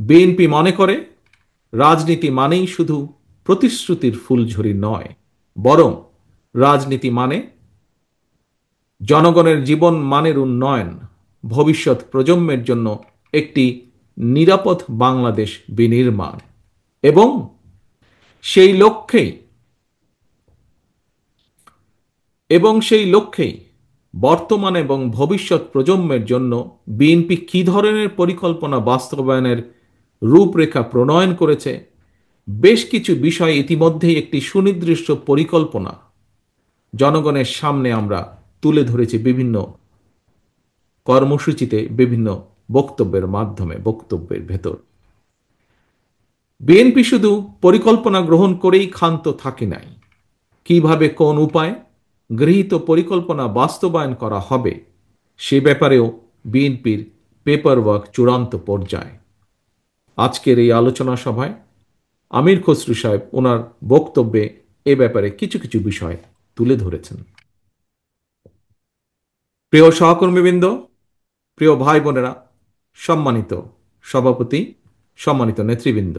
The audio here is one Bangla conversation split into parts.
বিএনপি মনে করে রাজনীতি মানেই শুধু প্রতিশ্রুতির ফুলঝুরি নয়, বরং রাজনীতি মানে জনগণের জীবন মানের উন্নয়ন, ভবিষ্যৎ প্রজন্মের জন্য একটি নিরাপদ বাংলাদেশ বিনির্মাণ এবং সেই লক্ষ্যেই সেই লক্ষ্যেই বর্তমান এবং ভবিষ্যৎ প্রজন্মের জন্য বিএনপি কী ধরনের পরিকল্পনা বাস্তবায়নের রূপরেখা প্রণয়ন করেছে, বেশ কিছু বিষয় ইতিমধ্যেই একটি সুনির্দিষ্ট পরিকল্পনা জনগণের সামনে আমরা তুলে ধরেছি বিভিন্ন কর্মসূচিতে, বিভিন্ন বক্তব্যের মাধ্যমে, বক্তব্যের ভেতর। বিএনপি শুধু পরিকল্পনা গ্রহণ করেই ক্ষান্ত থাকে নাই, কিভাবে কোন উপায় গৃহীত পরিকল্পনা বাস্তবায়ন করা হবে সে ব্যাপারেও বিএনপির পেপার ওয়ার্ক চূড়ান্ত পর্যায়ে। আজকের এই আলোচনা সভায় আমির খসরু সাহেব ওনার বক্তব্যে এ ব্যাপারে কিছু কিছু বিষয় তুলে ধরেছেন। প্রিয় সহকর্মীবৃন্দ, প্রিয় ভাই বোনেরা, সম্মানিত সভাপতি, সম্মানিত নেতৃবৃন্দ,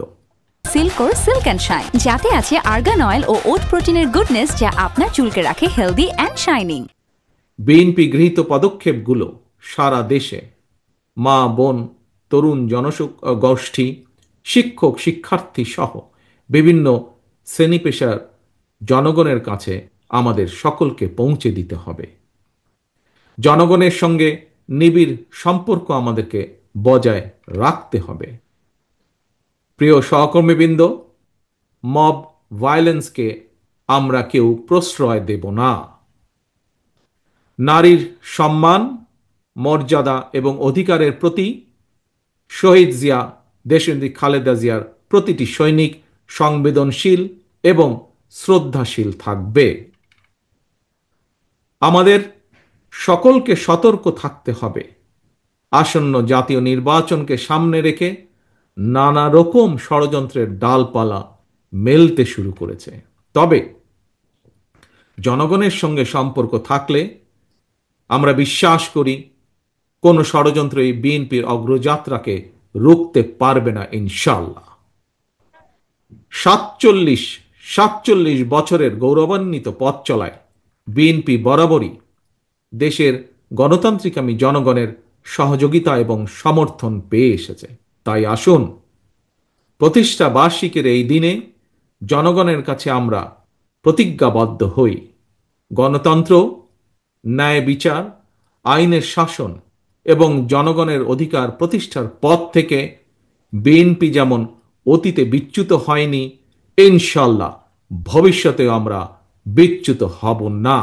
সিল্কোর সিল্ক অ্যান্ড শাইন, যাতে আছে আর্গান অয়েল ও ওট প্রোটিনের গুডনেস, যা আপনার চুলকে রাখে হেলদি অ্যান্ড শাইনিং। বিএনপি গৃহীত পদক্ষেপগুলো সারা দেশে মা বোন, তরুণ জনগোষ্ঠী, শিক্ষক শিক্ষার্থী সহ বিভিন্ন শ্রেণী পেশার জনগণের কাছে আমাদের সকলকে পৌঁছে দিতে হবে। জনগণের সঙ্গে নিবিড় সম্পর্ক আমাদেরকে বজায় রাখতে হবে। প্রিয় সহকর্মীবৃন্দ, মব ভায়োলেন্সকে আমরা কেউ প্রশ্রয় দেব না। নারীর সম্মান, মর্যাদা এবং অধিকারের প্রতি শহীদ জিয়া, দেশনেত্রী খালেদা জিয়ার প্রতিটি সৈনিক সংবেদনশীল এবং শ্রদ্ধাশীল থাকবে। আমাদের সকলকে সতর্ক থাকতে হবে। আসন্ন জাতীয় নির্বাচনকে সামনে রেখে নানা রকম ষড়যন্ত্রের ডালপালা মেলতে শুরু করেছে। তবে জনগণের সঙ্গে সম্পর্ক থাকলে আমরা বিশ্বাস করি কোন ষড়যন্ত্র এই বিএনপির অগ্রযাত্রাকে রুখতে পারবে না ইনশাআল্লাহ। ৪৭ বছরের গৌরবান্বিত পথ চলায় বিএনপি বরাবরই দেশের গণতান্ত্রিকামী জনগণের সহযোগিতা এবং সমর্থন পেয়ে এসেছে। তাই আসুন প্রতিষ্ঠা বার্ষিকীর এই দিনে জনগণের কাছে আমরা প্রতিজ্ঞাবদ্ধ হই, গণতন্ত্র, ন্যায় বিচার, আইনের শাসন এবং জনগণের অধিকার প্রতিষ্ঠার পথ থেকে বিএনপি যেমন অতীতে বিচ্যুত হয়নি, ইনশাআল্লাহ ভবিষ্যতেও আমরা বিচ্যুত হব না।